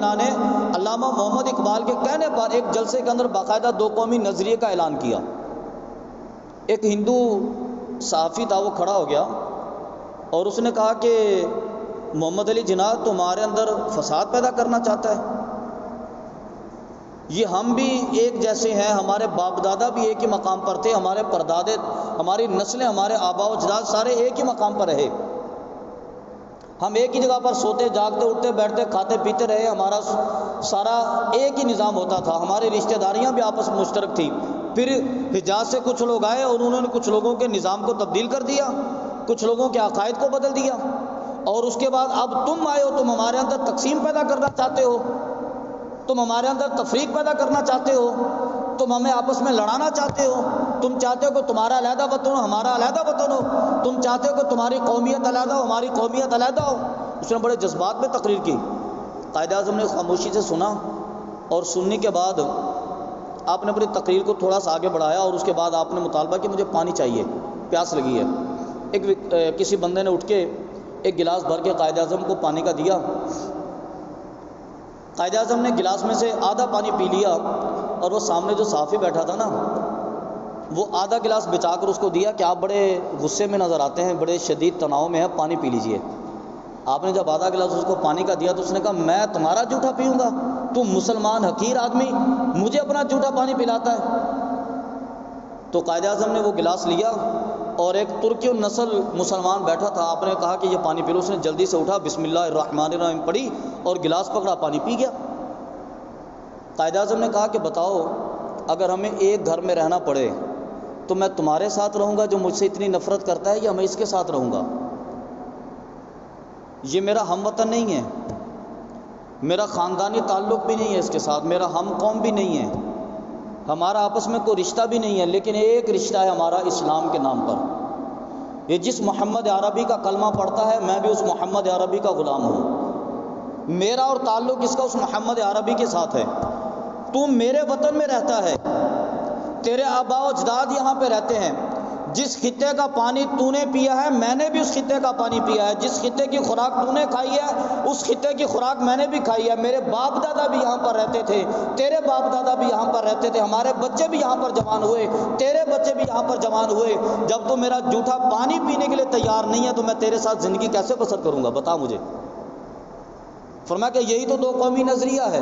مولانا نے علامہ محمد اقبال کے کہنے پر ایک جلسے کے اندر باقاعدہ دو قومی نظریے کا اعلان کیا۔ ایک ہندو صحافی تھا، وہ کھڑا ہو گیا اور اس نے کہا کہ محمد علی جناح تمہارے اندر فساد پیدا کرنا چاہتا ہے، یہ ہم بھی ایک جیسے ہیں، ہمارے باپ دادا بھی ایک ہی مقام پر تھے، ہمارے پردادے، ہماری نسلیں، ہمارے آبا و اجداد سارے ایک ہی مقام پر رہے، ہم ایک ہی جگہ پر سوتے جاگتے اٹھتے بیٹھتے کھاتے پیتے رہے، ہمارا سارا ایک ہی نظام ہوتا تھا، ہماری رشتہ داریاں بھی آپس میں مشترک تھیں۔ پھر حجاز سے کچھ لوگ آئے اور انہوں نے کچھ لوگوں کے نظام کو تبدیل کر دیا، کچھ لوگوں کے عقائد کو بدل دیا، اور اس کے بعد اب تم آئے ہو، تم ہمارے اندر تقسیم پیدا کرنا چاہتے ہو، تم ہمارے اندر تفریق پیدا کرنا چاہتے ہو، تم ہمیں آپس میں لڑانا چاہتے ہو، تم چاہتے ہو کہ تمہارا علیحدہ وطن ہو ہمارا علیحدہ وطن ہو، تم چاہتے ہو کہ تمہاری قومیت علیحدہ ہو ہماری قومیت علیحدہ ہو۔ اس نے بڑے جذبات میں تقریر کی۔ قائد اعظم نے خاموشی سے سنا، اور سننے کے بعد آپ نے اپنی تقریر کو تھوڑا سا آگے بڑھایا، اور اس کے بعد آپ نے مطالبہ کہ مجھے پانی چاہیے، پیاس لگی ہے۔ کسی بندے نے اٹھ کے ایک گلاس بھر کے قائد اعظم کو پانی کا دیا۔ قائد اعظم نے گلاس میں سے آدھا پانی پی لیا، اور وہ سامنے جو صحافی بیٹھا تھا نا، وہ آدھا گلاس بچا کر اس کو دیا کہ آپ بڑے غصے میں نظر آتے ہیں، بڑے شدید تناؤ میں ہیں، پانی پی لیجئے۔ آپ نے جب آدھا گلاس اس کو پانی کا دیا تو اس نے کہا میں تمہارا جھوٹا پیوں گا؟ تم مسلمان حقیر آدمی مجھے اپنا جھوٹا پانی پلاتا ہے؟ تو قائد اعظم نے وہ گلاس لیا، اور ایک ترکی النسل مسلمان بیٹھا تھا، آپ نے کہا کہ یہ پانی پی لو، اس نے جلدی سے اٹھا بسم اللہ الرحمن الرحیم پڑھی اور گلاس پکڑا، پانی پی گیا۔ قائد اعظم نے کہا کہ بتاؤ اگر ہمیں ایک گھر میں رہنا پڑے تو میں تمہارے ساتھ رہوں گا جو مجھ سے اتنی نفرت کرتا ہے، یا میں اس کے ساتھ رہوں گا؟ یہ میرا ہم وطن نہیں ہے، میرا خاندانی تعلق بھی نہیں ہے اس کے ساتھ، میرا ہم قوم بھی نہیں ہے، ہمارا آپس میں کوئی رشتہ بھی نہیں ہے، لیکن ایک رشتہ ہے ہمارا اسلام کے نام پر۔ یہ جس محمد عربی کا کلمہ پڑھتا ہے میں بھی اس محمد عربی کا غلام ہوں، میرا اور تعلق اس کا اس محمد عربی کے ساتھ ہے۔ تو میرے وطن میں رہتا ہے، تیرے آبا و اجداد یہاں پہ رہتے ہیں، جس خطے کا پانی تو نے پیا ہے میں نے بھی اس خطے کا پانی پیا ہے، جس خطے کی خوراک تو نے کھائی ہے اس خطے کی خوراک میں نے بھی کھائی ہے، میرے باپ دادا بھی یہاں پر رہتے تھے، تیرے باپ دادا بھی یہاں پر رہتے تھے، ہمارے بچے بھی یہاں پر جوان ہوئے، تیرے بچے بھی یہاں پر جوان ہوئے۔ جب تو میرا جھوٹا پانی پینے کے لیے تیار نہیں ہے تو میں تیرے ساتھ زندگی کیسے بسر کروں گا؟ بتا مجھے۔ فرمایا کہ یہی تو دو قومی نظریہ ہے۔